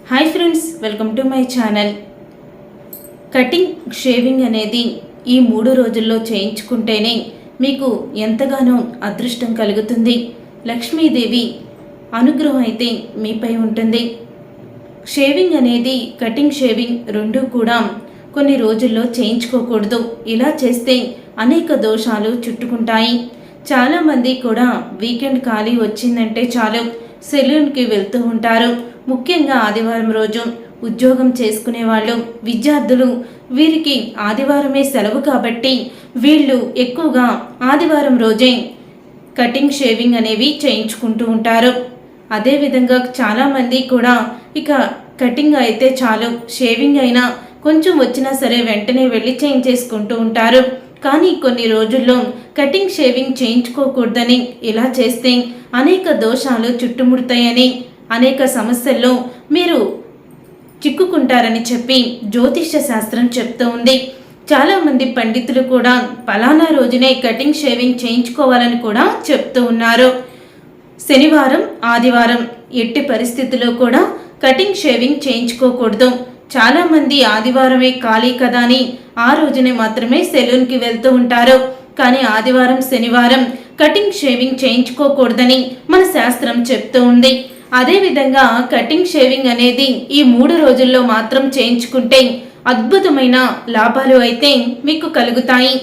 Hi friends, welcome to my channel. Cutting shaving అనేది ఈ 3 రోజుల్లో చేయించుకుంటేనే మీకు ఎంతగానో అదృష్టం కలుగుతుంది. లక్ష్మీదేవి అనుగ్రహం అయితే మీపై ఉంటుంది. షేవింగ్ అనేది కటింగ్ షేవింగ్ రెండూ కూడా కొన్ని రోజుల్లో చేయించుకోకూడదు. ఇలా చేస్తే అనేక దోషాలు చుట్టుకుంటాయి. చాలామంది కూడా వీకెండ్ ఖాళీ వచ్చిందంటే చాలు సెలూన్కి వెళ్తూ ఉంటారు. ముఖ్యంగా ఆదివారం రోజు ఉద్యోగం చేసుకునే వాళ్ళు, విద్యార్థులు, వీరికి ఆదివారమే సెలవు కాబట్టి వీళ్ళు ఎక్కువగా ఆదివారం రోజే కటింగ్ షేవింగ్ అనేవి చేయించుకుంటూ ఉంటారు. అదేవిధంగా చాలామంది కూడా ఇక కటింగ్ అయితే చాలు, షేవింగ్ అయినా కొంచెం వచ్చినా సరే వెంటనే వెళ్ళి చేయించేసుకుంటూ ఉంటారు. కానీ కొన్ని రోజుల్లో కటింగ్ షేవింగ్ చేయించుకోకూడదని, ఇలా చేస్తే అనేక దోషాలు చుట్టుముడతాయని, అనేక సమస్యల్లో మీరు చిక్కుకుంటారని చెప్పి జ్యోతిష్య శాస్త్రం చెప్తూ ఉంది. చాలామంది పండితులు కూడా ఫలానా రోజునే కటింగ్ షేవింగ్ చేయించుకోవాలని కూడా చెప్తూ ఉన్నారు. శనివారం, ఆదివారం ఎట్టి పరిస్థితుల్లో కూడా కటింగ్ షేవింగ్ చేయించుకోకూడదు. చాలామంది ఆదివారమే ఖాళీ కదా అని ఆ రోజునే మాత్రమే సెలూన్కి వెళ్తూ ఉంటారు. కానీ ఆదివారం, శనివారం కటింగ్ షేవింగ్ చేయించుకోకూడదని మన శాస్త్రం చెప్తూ ఉంది. అదేవిధంగా కటింగ్ షేవింగ్ అనేది ఈ 3 రోజుల్లో మాత్రం చేయించుకుంటే అద్భుతమైన లాభాలు అయితే మీకు కలుగుతాయి.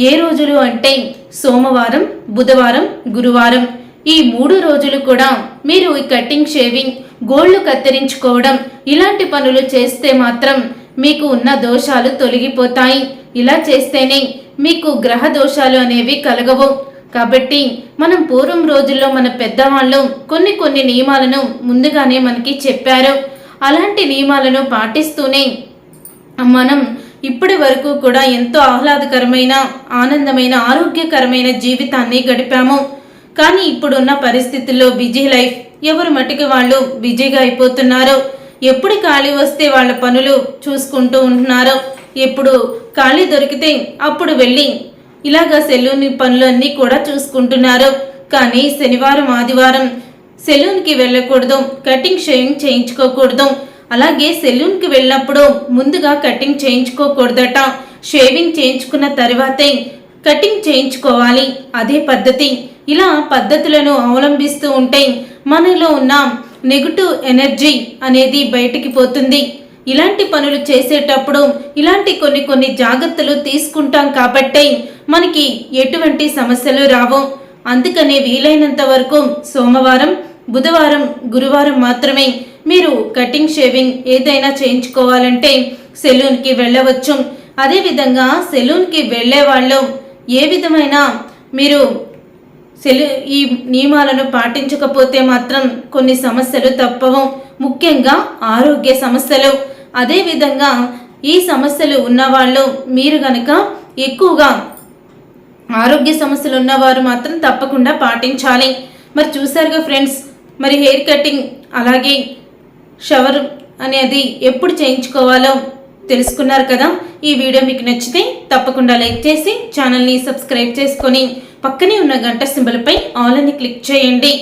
ఏ రోజులు అంటే సోమవారం, బుధవారం, గురువారం ఈ 3 రోజులు కూడా మీరు ఈ కటింగ్ షేవింగ్, గోళ్లు కత్తిరించుకోవడం ఇలాంటి పనులు చేస్తే మాత్రం మీకు ఉన్న దోషాలు తొలగిపోతాయి. ఇలా చేస్తేనే మీకు గ్రహ దోషాలు అనేవి కలగవు. కాబట్టి మనం పూర్వం రోజుల్లో మన పెద్దవాళ్ళు కొన్ని నియమాలను ముందుగానే మనకి చెప్పారు. అలాంటి నియమాలను పాటిస్తూనే మనం ఇప్పటి వరకు కూడా ఎంతో ఆహ్లాదకరమైన, ఆనందమైన, ఆరోగ్యకరమైన జీవితాన్ని గడిపాము. కానీ ఇప్పుడున్న పరిస్థితుల్లో బిజీ లైఫ్, ఎవరు మటుకు వాళ్ళు బిజీగా అయిపోతున్నారు. ఎప్పుడు ఖాళీ వస్తే వాళ్ళ పనులు చూసుకుంటూ ఉంటున్నారు. ఎప్పుడు ఖాళీ దొరికితే అప్పుడు వెళ్ళి ఇలాగా సెలూన్ పనులన్నీ కూడా చూసుకుంటున్నారు. కానీ శనివారం, ఆదివారం సెలూన్కి వెళ్ళకూడదు, కటింగ్ షేవింగ్ చేయించుకోకూడదు. అలాగే సెలూన్కి వెళ్ళినప్పుడు ముందుగా కటింగ్ చేయించుకోకూడదట. షేవింగ్ చేయించుకున్న తర్వాతే కటింగ్ చేయించుకోవాలి. అదే పద్ధతి. ఇలా పద్ధతులను అవలంబిస్తూ ఉంటే మనలో ఉన్న నెగటివ్ ఎనర్జీ అనేది బయటికి పోతుంది. ఇలాంటి పనులు చేసేటప్పుడు ఇలాంటి కొన్ని జాగ్రత్తలు తీసుకుంటాం కాబట్టి మనకి ఎటువంటి సమస్యలు రావు. అందుకనే వీలైనంత వరకు సోమవారం, బుధవారం, గురువారం మాత్రమే మీరు కటింగ్ షేవింగ్ ఏదైనా చేయించుకోవాలంటే సెలూన్కి వెళ్ళవచ్చు. అదేవిధంగా సెలూన్కి వెళ్ళే వాళ్ళు ఏ విధమైన మీరు ఈ నియమాలను పాటించకపోతే మాత్రం కొన్ని సమస్యలు తప్పవు. ముఖ్యంగా ఆరోగ్య సమస్యలు. అదేవిధంగా ఈ సమస్యలు ఉన్నవాళ్ళు మీరు గనక ఎక్కువగా ఆరోగ్య సమస్యలు ఉన్నవారు మాత్రం తప్పకుండా పాటించాలి. మరి చూసారుగా ఫ్రెండ్స్, మరి హెయిర్ కటింగ్ అలాగే షవర్ అనేది ఎప్పుడు చేయించుకోవాలో తెలుసుకున్నారు కదా. ఈ వీడియో మీకు నచ్చితే తప్పకుండా లైక్ చేసి ఛానల్ని సబ్స్క్రైబ్ చేసుకొని పక్కనే ఉన్న గంట సింబల్పై ఆల్ అని క్లిక్ చేయండి.